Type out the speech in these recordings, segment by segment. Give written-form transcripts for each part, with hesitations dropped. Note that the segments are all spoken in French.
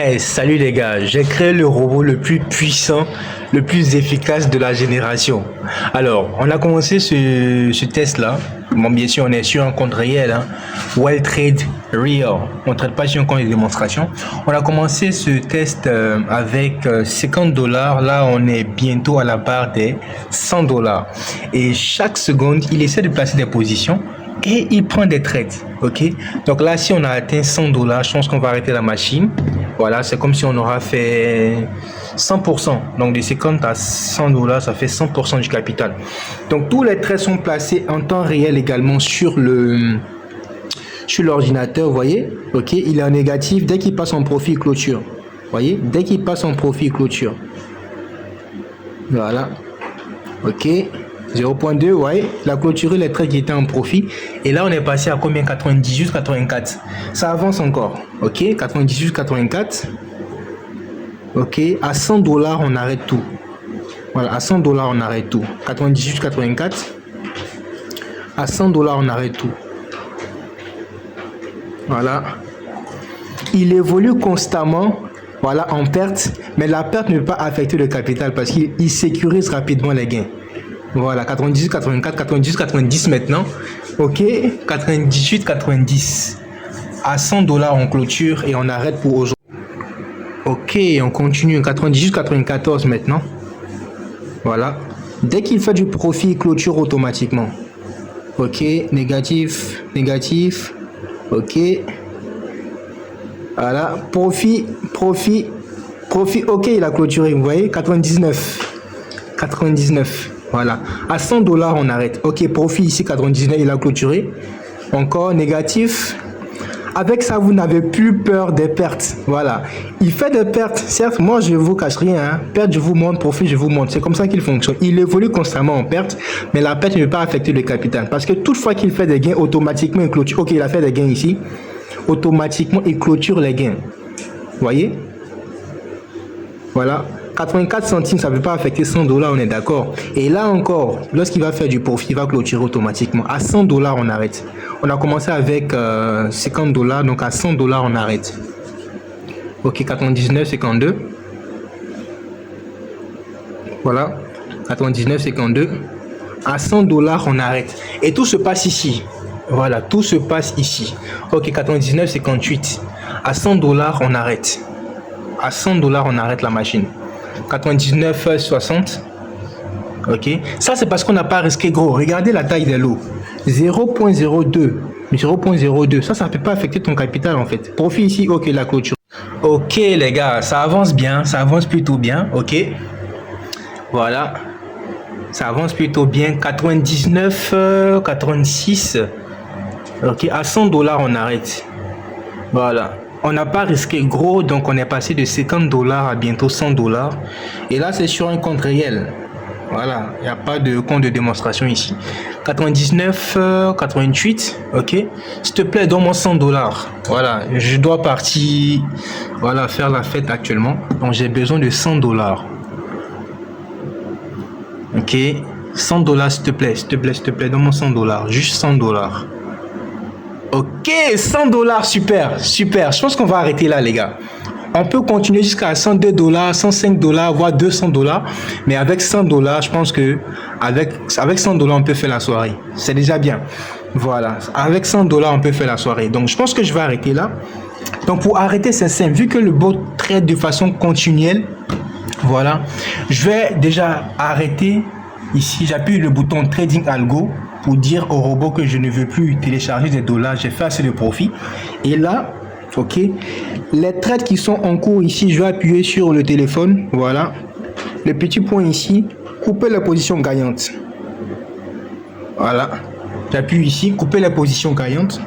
Hey, salut les gars, j'ai créé le robot le plus puissant, le plus efficace de la génération. Alors, on a commencé ce test-là. Bon, bien sûr, on est sur un compte réel, hein. Wild Trade Real. On ne traite pas sur un compte de démonstration. On a commencé ce test avec 50 dollars. Là, on est bientôt à la barre des 100 dollars. Et chaque seconde, il essaie de placer des positions. Et il prend des trades, ok? Donc là, si on a atteint 100 dollars, je pense qu'on va arrêter la machine. Voilà, c'est comme si on aura fait 100%. Donc de 50 à 100 dollars, ça fait 100% du capital. Donc tous les trades sont placés en temps réel également sur l'ordinateur, vous voyez? Ok, il est en négatif dès qu'il passe en profit clôture. Vous voyez? Dès qu'il passe en profit clôture. Voilà. Ok. 0.2, ouais, la clôturé les traits qui étaient en profit. Et là, on est passé à combien? 98, 84. Ça avance encore. Ok, 98, 84. Ok, à 100 dollars, on arrête tout. Voilà, à 100 dollars, on arrête tout. 98, 84. À 100 dollars, on arrête tout. Voilà. Il évolue constamment. Voilà, en perte. Mais la perte ne peut pas affecter le capital parce qu'il sécurise rapidement les gains. Voilà, 98, 84, 98, 90 maintenant. Ok, 98, 90. À 100 dollars, on clôture et on arrête pour aujourd'hui. Ok, on continue. 98, 94 maintenant. Voilà. Dès qu'il fait du profit, il clôture automatiquement. Ok, négatif, négatif. Ok. Voilà, profit, profit, profit. Ok, il a clôturé. Vous voyez, 99. 99. Voilà, à 100 dollars, on arrête. Ok, profit ici, 99, il a clôturé. Encore négatif. Avec ça, vous n'avez plus peur des pertes. Voilà, il fait des pertes. Certes, moi, je ne vous cache rien. Hein. Perte, je vous montre. Profit, je vous montre. C'est comme ça qu'il fonctionne. Il évolue constamment en perte, mais la perte ne peut pas affecter le capital. Parce que toutefois qu'il fait des gains, automatiquement, il clôture. Ok, il a fait des gains ici. Automatiquement, il clôture les gains. Vous voyez? Voilà. 84 centimes, ça ne peut pas affecter 100 dollars, on est d'accord. Et là encore, lorsqu'il va faire du profit, il va clôturer automatiquement. À 100 dollars, on arrête. On a commencé avec 50 dollars, donc à 100 dollars, on arrête. Ok, 99, 52. Voilà, 99, 52. À 100 dollars, on arrête. Et tout se passe ici. Voilà, tout se passe ici. Ok, 99, 58. À 100 dollars, on arrête. À 100 dollars, on arrête la machine. 99, 60. Ok, ça c'est parce qu'on n'a pas risqué gros. Regardez la taille des lots. 0.02. 0.02. Ça ne peut pas affecter ton capital en fait. Profit ici, ok, la clôture. Ok les gars, ça avance bien. Ça avance plutôt bien. Ok. Voilà. Ça avance plutôt bien. 99, 86. Ok, à 100 dollars, on arrête. Voilà. On n'a pas risqué gros, donc on est passé de 50 dollars à bientôt 100 dollars. Et là, c'est sur un compte réel. Voilà, il n'y a pas de compte de démonstration ici. 99, 88, ok. S'il te plaît, donne-moi 100 dollars. Voilà, je dois partir, voilà, faire la fête actuellement. Donc, j'ai besoin de 100 dollars. Ok, 100 dollars, s'il te plaît, s'il te plaît, s'il te plaît, donne-moi 100 dollars. Juste 100 dollars. Ok, 100 dollars, super, super. Je pense qu'on va arrêter là, les gars. On peut continuer jusqu'à 102 dollars, 105 dollars, voire 200 dollars. Mais avec 100 dollars, je pense que avec 100 dollars, on peut faire la soirée. C'est déjà bien. Voilà, avec 100 dollars, on peut faire la soirée. Donc, je pense que je vais arrêter là. Donc, pour arrêter, c'est simple. Vu que le bot trade de façon continuelle, voilà, je vais déjà arrêter. Ici, j'appuie le bouton Trading Algo pour dire au robot que je ne veux plus télécharger des dollars. J'ai fait assez de profit. Et là, ok, les trades qui sont en cours ici, je vais appuyer sur le téléphone. Voilà, le petit point ici, couper la position gagnante. Voilà, j'appuie ici, couper la position gagnante.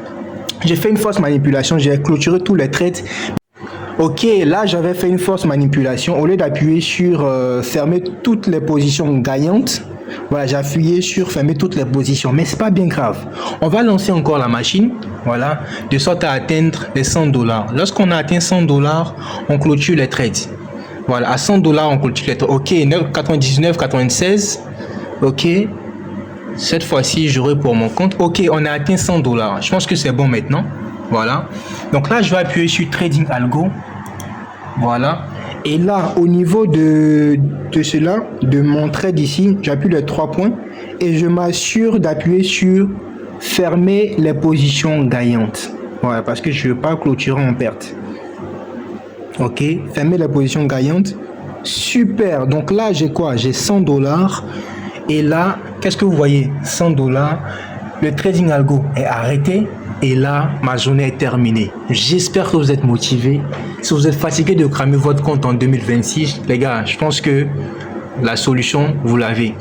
J'ai fait une fausse manipulation, j'ai clôturé tous les trades. Ok, là j'avais fait une fausse manipulation. Au lieu d'appuyer sur fermer toutes les positions gagnantes, voilà, j'ai appuyé sur fermer toutes les positions. Mais c'est pas bien grave. On va lancer encore la machine, voilà, de sorte à atteindre les 100 dollars. Lorsqu'on a atteint 100 dollars, on clôture les trades. Voilà, à 100 dollars, on clôture les trades. Ok, 99, 96. Ok, cette fois-ci, j'aurai pour mon compte. Ok, on a atteint 100 dollars. Je pense que c'est bon maintenant. Voilà. Donc là, je vais appuyer sur Trading Algo. Voilà. Et là, au niveau de cela, de mon trade ici, j'appuie les 3 points et je m'assure d'appuyer sur fermer les positions gagnantes. Ouais, parce que je ne veux pas clôturer en perte. Ok, fermer les positions gagnantes. Super. Donc là, j'ai quoi? J'ai 100 $. Et là, qu'est-ce que vous voyez? 100 $. Le trading algo est arrêté. Et là, ma journée est terminée. J'espère que vous êtes motivés. Si vous êtes fatigué de cramer votre compte en 2026, les gars, je pense que la solution, vous l'avez.